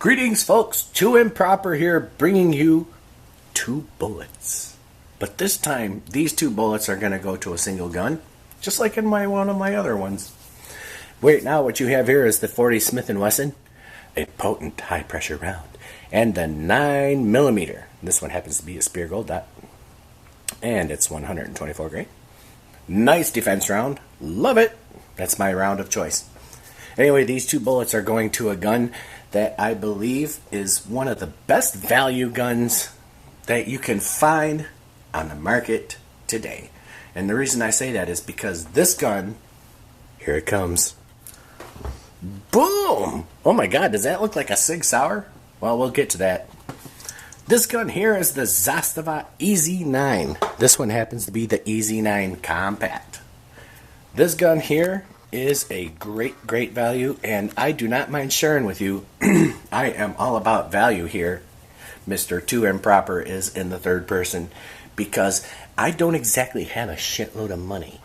Greetings, folks. Too Improper here, bringing you 2 bullets. But this time, these 2 bullets are going to go to a single gun, just like in one of my other ones. Wait, now what you have here is the 40 Smith & Wesson, a potent high-pressure round, and the 9mm. This one happens to be a Spear Gold Dot, and it's 124 grain. Nice defense round. Love it. That's my round of choice. Anyway, these 2 bullets are going to a gun that I believe is one of the best value guns that you can find on the market today. And the reason I say that is because this gun, here it comes. Boom! Oh my god, does that look like a Sig Sauer? Well, we'll get to that. This gun here is the Zastava EZ-9. This one happens to be the EZ-9 Compact. This gun here is a great value, and I do not mind sharing with you. I am all about value here. Mr. Too Improper is in the third person because I don't exactly have a shitload of money,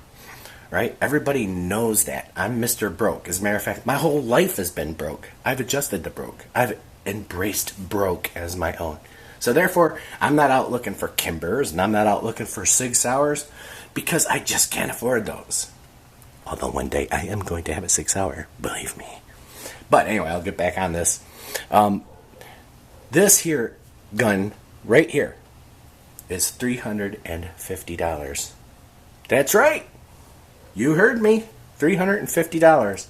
right? Everybody knows that. I'm Mr. Broke. As a matter of fact, my whole life has been broke. I've adjusted to broke. I've embraced broke as my own. So therefore, I'm not out looking for Kimbers, and I'm not out looking for Sig Sauers because I just can't afford those. Although one day I am going to have a Sig Sauer, believe me. But anyway, I'll get back on this. This here gun right here is $350. That's right. You heard me. $350.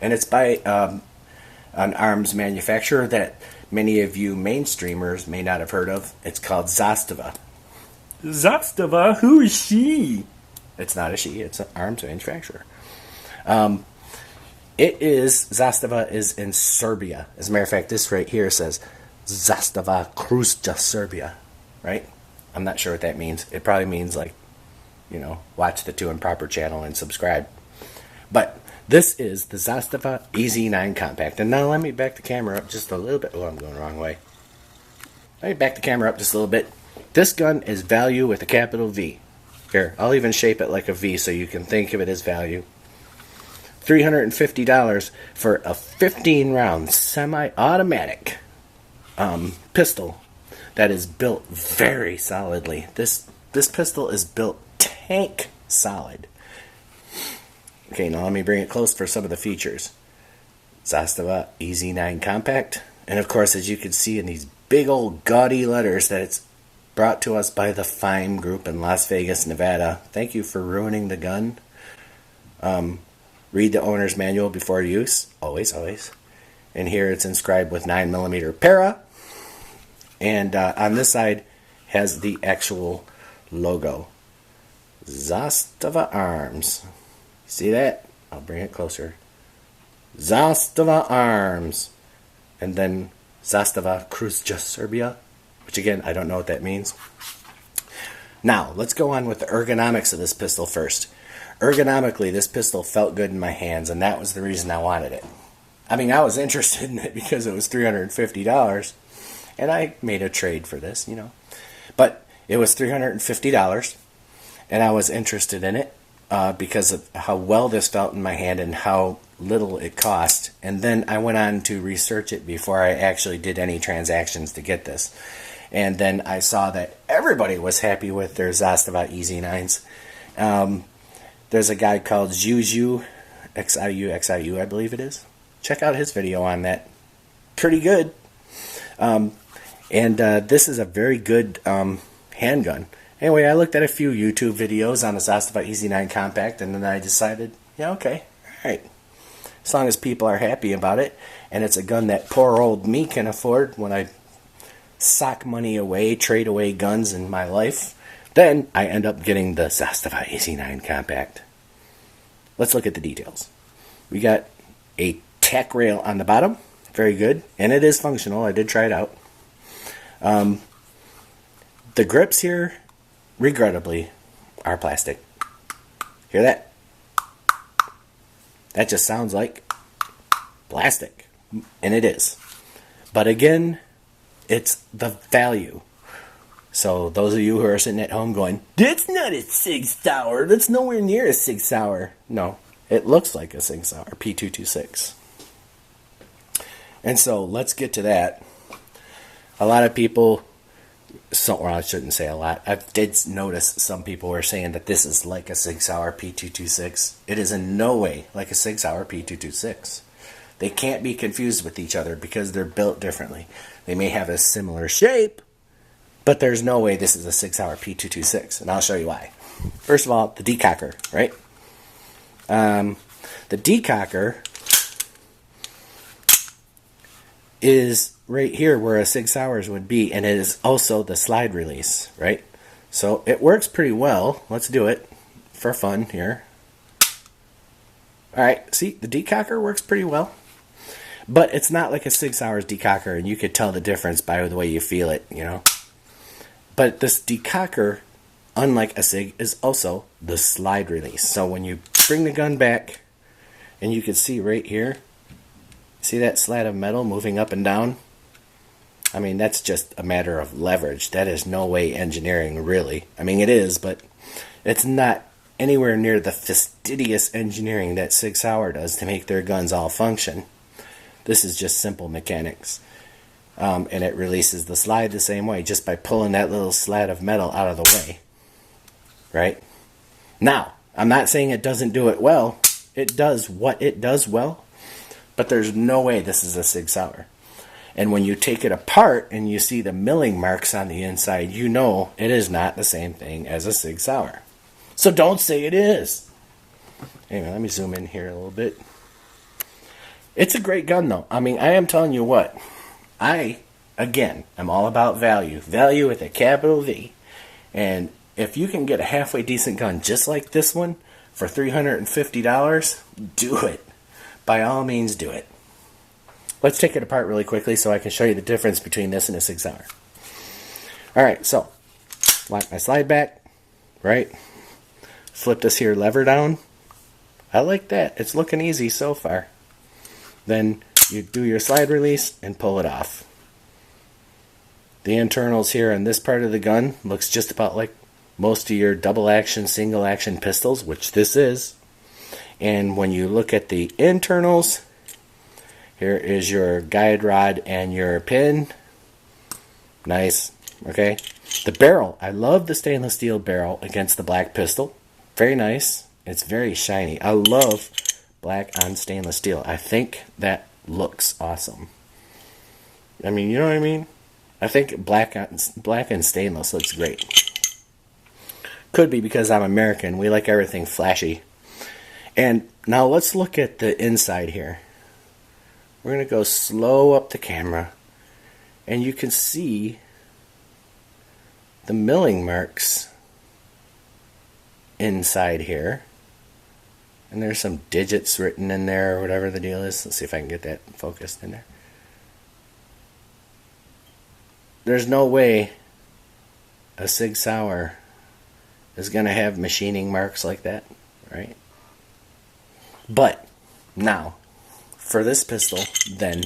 And it's by an arms manufacturer that many of you mainstreamers may not have heard of. It's called Zastava. Zastava? Who is she? It's not a she, it's an arms manufacturer. Zastava is in Serbia. As a matter of fact, this right here says Zastava Kruzja Serbia, right? I'm not sure what that means. It probably means like, watch the Too Improper channel and subscribe. But this is the Zastava EZ-9 Compact. And now let me back the camera up just a little bit. Oh, I'm going the wrong way. Let me back the camera up just a little bit. This gun is value with a capital V. Here, I'll even shape it like a V so you can think of it as value. $350 for a 15-round semi-automatic pistol that is built very solidly. This pistol is built tank solid. Okay, now let me bring it close for some of the features. Zastava EZ-9 Compact. And of course, as you can see in these big old gaudy letters that it's brought to us by the Fime Group in Las Vegas, Nevada. Thank you for ruining the gun. Read the owner's manual before use. Always, always. And here it's inscribed with 9mm para. And on this side has the actual logo. Zastava Arms. See that? I'll bring it closer. Zastava Arms. And then Zastava Kruzja Serbia. Which again, I don't know what that means. Now, let's go on with the ergonomics of this pistol first. Ergonomically, this pistol felt good in my hands, and that was the reason I wanted it. I mean, I was interested in it because it was $350, and I made a trade for this, But it was $350, and I was interested in it because of how well this felt in my hand and how little it cost. And then I went on to research it before I actually did any transactions to get this. And then I saw that everybody was happy with their Zastava EZ-9s. There's a guy called Juju, XIU, I believe it is. Check out his video on that. Pretty good. This is a very good handgun. Anyway, I looked at a few YouTube videos on the Zastava EZ-9 Compact, and then I decided, yeah, okay, all right. As long as people are happy about it, and it's a gun that poor old me can afford when I sock money away, trade away guns in my life, then I end up getting the Zastava EZ-9 Compact. Let's look at the details. We got a tack rail on the bottom, very good, and it is functional. I did try it out. The grips here, regrettably, are plastic. Hear that? That just sounds like plastic, and it is. But again, it's the value. So those of you who are sitting at home going, that's not a Sig Sauer, that's nowhere near a Sig Sauer. No, it looks like a Sig Sauer P226. And so let's get to that. A lot of people, well, I shouldn't say a lot. I did notice some people were saying that this is like a Sig Sauer P226. It is in no way like a Sig Sauer P226. They can't be confused with each other because they're built differently. They may have a similar shape, but there's no way this is a Sig Sauer P226, and I'll show you why. First of all, the decocker, right? The decocker is right here where a Sig Sauer's would be, and it is also the slide release, right? So it works pretty well. Let's do it for fun here. Alright, see, the decocker works pretty well. But it's not like a Sig Sauer's decocker, and you could tell the difference by the way you feel it, you know? But this decocker, unlike a Sig, is also the slide release. So when you bring the gun back, and you can see right here, see that slat of metal moving up and down? I mean, that's just a matter of leverage. That is no way engineering, really. I mean, it is, but it's not anywhere near the fastidious engineering that Sig Sauer does to make their guns all function. This is just simple mechanics. And it releases the slide the same way, just by pulling that little slat of metal out of the way. Right? Now, I'm not saying it doesn't do it well. It does what it does well. But there's no way this is a Sig Sauer. And when you take it apart and you see the milling marks on the inside, you know it is not the same thing as a Sig Sauer. So don't say it is. Anyway, let me zoom in here a little bit. It's a great gun, though. I mean, I am telling you what. I, again, am all about value. Value with a capital V. And if you can get a halfway decent gun just like this one for $350, do it. By all means, do it. Let's take it apart really quickly so I can show you the difference between this and a Sig Sauer. Alright, so, lock my slide back, right? Flip this here lever down. I like that. It's looking easy so far. Then you do your slide release and pull it off. The internals here on this part of the gun looks just about like most of your double action, single action pistols, which this is. And when you look at the internals, here is your guide rod and your pin. Nice. Okay. The barrel. I love the stainless steel barrel against the black pistol. Very nice. It's very shiny. I love black on stainless steel. I think that looks awesome. I mean, you know what I mean? I think black and stainless looks great. Could be because I'm American. We like everything flashy. And now let's look at the inside here. We're going to go slow up the camera. And you can see the milling marks inside here. And there's some digits written in there or whatever the deal is. Let's see if I can get that focused in there. There's no way a Sig Sauer is going to have machining marks like that, right? But now, for this pistol, then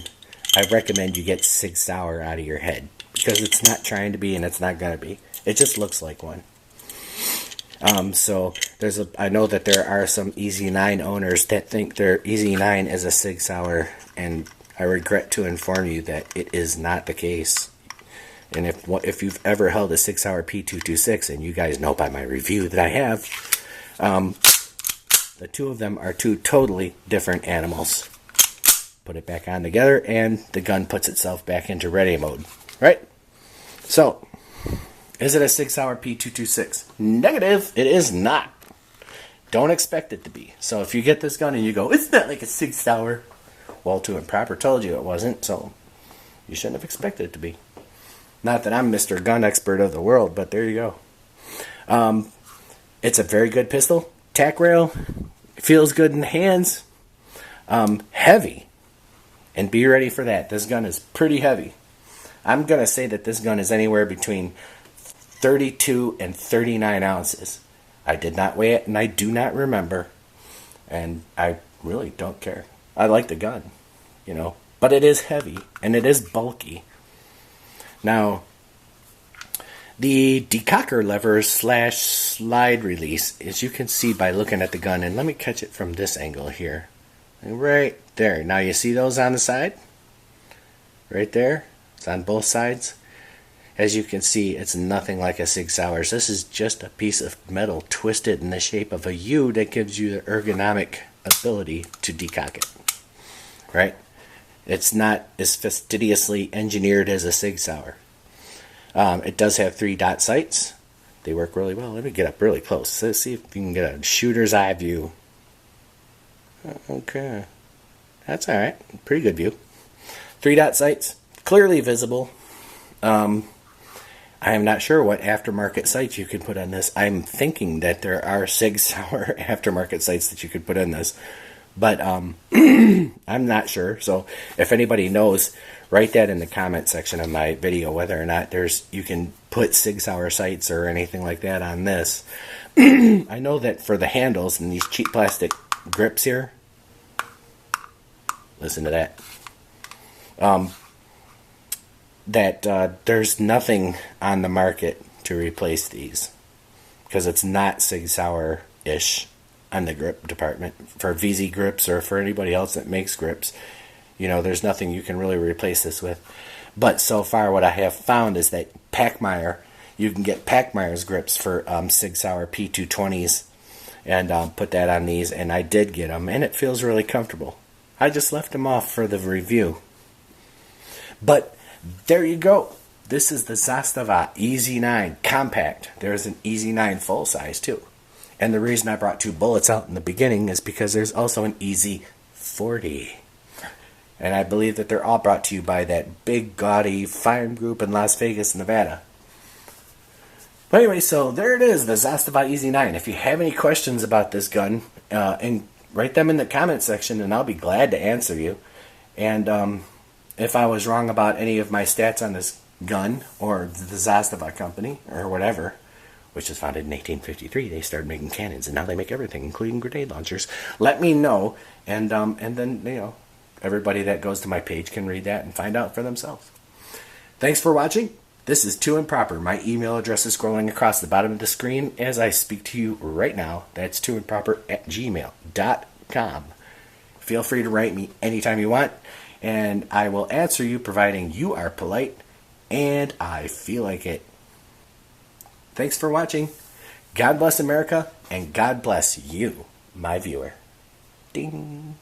I recommend you get Sig Sauer out of your head, because it's not trying to be and it's not going to be. It just looks like one. So I know that there are some EZ-9 owners that think their EZ-9 is a Sig Sauer, and I regret to inform you that it is not the case. And if you've ever held a Sig Sauer P226, and you guys know by my review that I have, the two of them are two totally different animals. Put it back on together, and the gun puts itself back into ready mode. Right? So, is it a Sig Sauer P226? Negative, it is not. Don't expect it to be. So if you get this gun and you go, it's not like a Sig Sauer, well, to improper told you it wasn't, so you shouldn't have expected it to be. Not that I'm Mr. Gun Expert of the world, but there you go. It's a very good pistol. Tack rail, feels good in the hands. Heavy. And be ready for that. This gun is pretty heavy. I'm going to say that this gun is anywhere between 32 and 39 ounces. I did not weigh it, and I do not remember. And I really don't care. I like the gun, you know. But it is heavy, and it is bulky. Now, the decocker lever / slide release, as you can see by looking at the gun, and let me catch it from this angle here. Right there. Now you see those on the side? right there. It's on both sides. As you can see, it's nothing like a Sig Sauer's. This is just a piece of metal twisted in the shape of a U that gives you the ergonomic ability to decock it. Right? It's not as fastidiously engineered as a Sig Sauer. It does have 3 dot sights. They work really well. Let me get up really close. Let's see if you can get a shooter's eye view. Okay. That's alright. Pretty good view. 3 dot sights. Clearly visible. I am not sure what aftermarket sights you could put on this. I'm thinking that there are Sig Sauer aftermarket sights that you could put on this. But I'm not sure. So if anybody knows, write that in the comment section of my video, whether or not you can put Sig Sauer sights or anything like that on this. I know that for the handles and these cheap plastic grips here, listen to that, there's nothing on the market to replace these, because it's not Sig Sauer-ish on the grip department. For VZ grips or for anybody else that makes grips, you know, there's nothing you can really replace this with. But so far what I have found is that Pachmayr, you can get Pachmayr's grips for Sig Sauer P220s and put that on these, and I did get them, and it feels really comfortable. I just left them off for the review. But there you go. This is the Zastava EZ-9 compact. There's an EZ-9 full size too. And the reason I brought 2 bullets out in the beginning is because there's also an EZ-40. And I believe that they're all brought to you by that big gaudy firearm group in Las Vegas, Nevada. But anyway, so there it is, the Zastava EZ-9. If you have any questions about this gun, and write them in the comment section and I'll be glad to answer you. And if I was wrong about any of my stats on this gun, or the Zastava company, or whatever, which was founded in 1853, they started making cannons, and now they make everything, including grenade launchers, let me know, and then, you know, everybody that goes to my page can read that and find out for themselves. Thanks for watching. This is Too Improper. My email address is scrolling across the bottom of the screen as I speak to you right now. That's tooimproper@gmail.com. Feel free to write me anytime you want, and I will answer you providing you are polite and I feel like it. Thanks for watching. God bless America, and God bless you, my viewer. Ding.